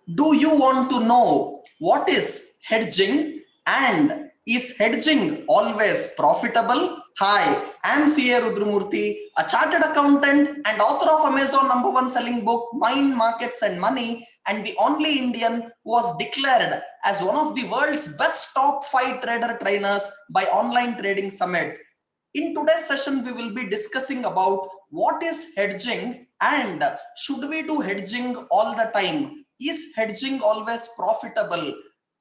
Do you want to know what is hedging and is hedging always profitable? Hi, I'm CA Rudramurthy, a chartered accountant and author of Amazon #1 selling book Mind, Markets and Money, and the only Indian who was declared as one of the world's best top 5 trader trainers by Online Trading Summit. In today's session, we will be discussing about what is hedging and should we do hedging all the time? Is hedging always profitable?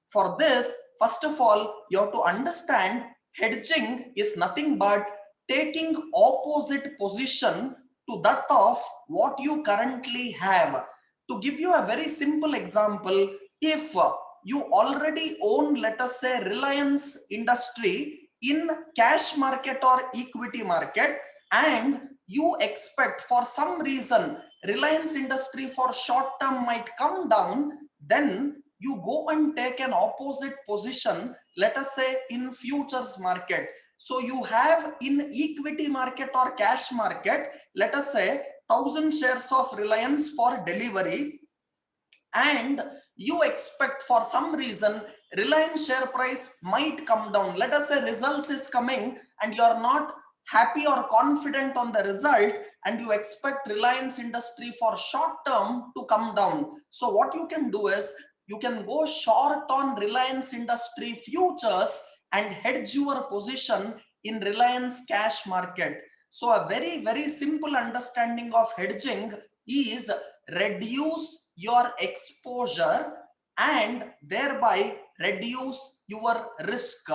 For this, first of all, you have to understand hedging is nothing but taking opposite position to that of what you currently have. To give you a very simple example, if you already own, let us say, Reliance Industry in cash market or equity market, and you expect for some reason Reliance Industry for short term might come down, then you go and take an opposite position, let us say in futures market. So you have in equity market or cash market, let us say 1000 shares of Reliance for delivery, and you expect for some reason Reliance share price might come down. Let us say results is coming and you are not happy or confident on the result, and you expect Reliance Industry for short term to come down. So what you can do is you can go short on Reliance Industry futures and hedge your position in Reliance cash market. So a very simple understanding of hedging is reduce your exposure and thereby reduce your risk.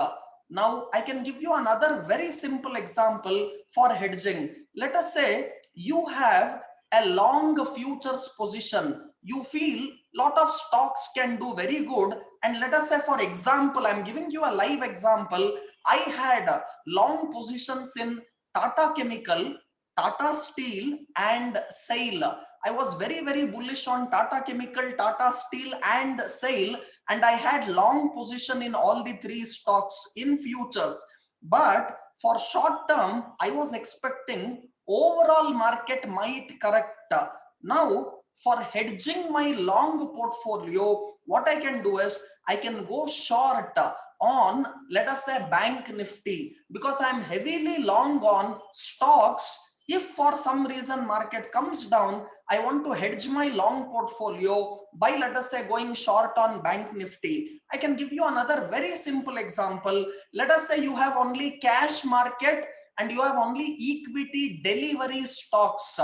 Now I can give you another very simple example for hedging. Let us say you have a long futures position. You feel lot of stocks can do very good, and let us say, for example, I'm giving you a live example. I had long positions in Tata Chemical, Tata Steel and SAIL. I was very bullish on Tata Chemical, Tata Steel and SAIL, and I had long position in all the three stocks in futures. But for short term, I was expecting overall market might correct. Now, for hedging my long portfolio, what I can do is I can go short on, let us say, bank nifty, because I'm heavily long on stocks. If for some reason market comes down, I want to hedge my long portfolio by, let us say, going short on bank nifty. I can give you another very simple example. Let us say you have only cash market and you have only equity delivery stocks,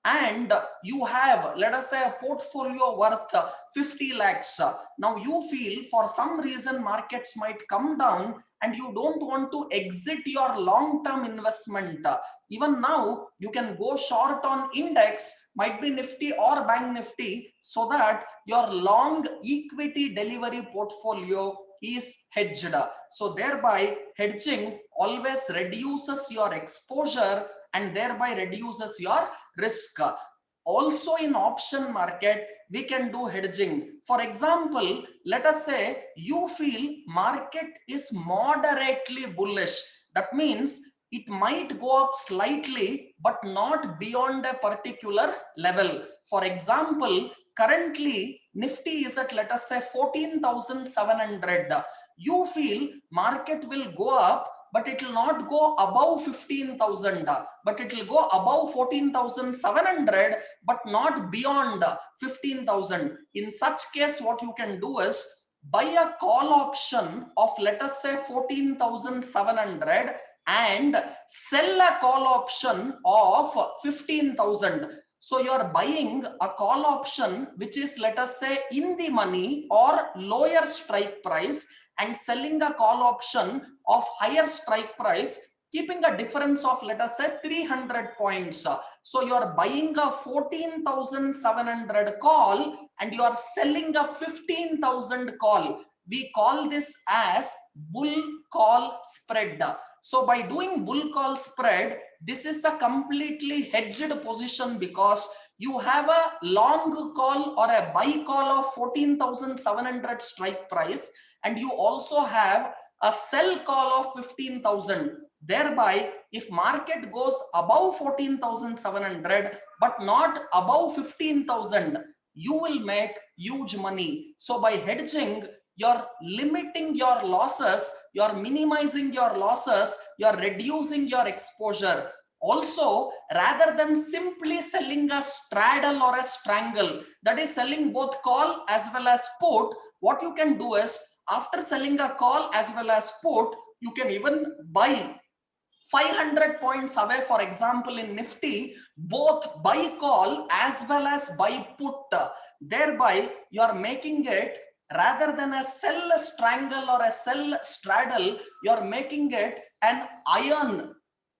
and you have, let us say, a portfolio worth 50 lakhs. Now you feel for some reason markets might come down and you don't want to exit your long-term investment. Even now you can go short on index, might be nifty or bank nifty, so that your long equity delivery portfolio is hedged. So thereby hedging always reduces your exposure and thereby reduces your risk. Also in option market, we can do hedging. For example, let us say you feel market is moderately bullish. That means it might go up slightly, but not beyond a particular level. For example, currently Nifty is at, let us say, 14,700. You feel market will go up, but it will not go above 15,000, but it will go above 14,700, but not beyond 15,000. In such case, what you can do is buy a call option of, let us say, 14,700 and sell a call option of 15,000. So you are buying a call option which is, let us say, in the money or lower strike price, and selling a call option of higher strike price, keeping a difference of, let us say, 300 points. So you are buying a 14,700 call and you are selling a 15,000 call. We call this as bull call spread. So by doing bull call spread, this is a completely hedged position because you have a long call or a buy call of 14,700 strike price, and you also have a sell call of 15,000. Thereby, if market goes above 14,700 but not above 15,000, you will make huge money. So by hedging, you're limiting your losses, you're minimizing your losses, you're reducing your exposure. Also, rather than simply selling a straddle or a strangle, that is selling both call as well as put, what you can do is, after selling a call as well as put, you can even buy 500 points away, for example, in Nifty, both buy call as well as buy put. Thereby, you are making it, rather than a sell strangle or a sell straddle, you are making it an iron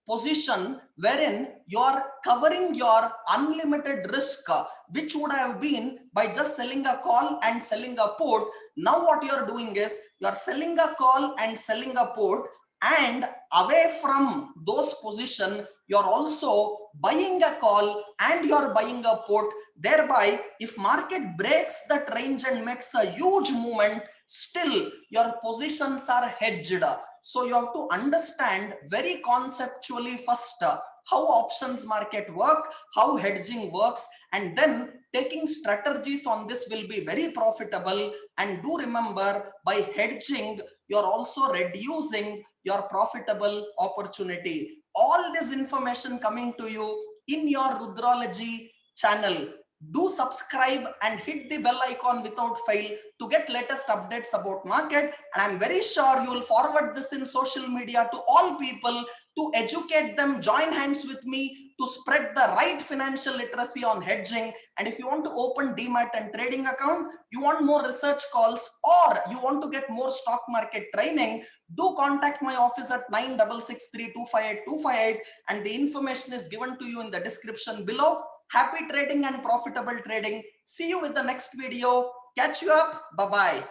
position wherein you are covering your unlimited risk, which would have been by just selling a call and selling a put. Now what you are doing is, you are selling a call and selling a put, and away from those position, you're also buying a call and you're buying a put. Thereby, if market breaks that range and makes a huge movement, still your positions are hedged. So you have to understand very conceptually first how options market work, how hedging works, and then taking strategies on this will be very profitable. And do remember, by hedging, you're also reducing your profitable opportunity. All this information coming to you in your Rudraology channel. Do subscribe and hit the bell icon without fail to get latest updates about market. And I'm very sure you will forward this in social media to all people to educate them, join hands with me to spread the right financial literacy on hedging. And if you want to open demat and trading account, you want more research calls, or you want to get more stock market training, do contact my office at 9663258258, and the information is given to you in the description below. Happy trading and profitable trading. See you with the next video. Catch you up. Bye-bye.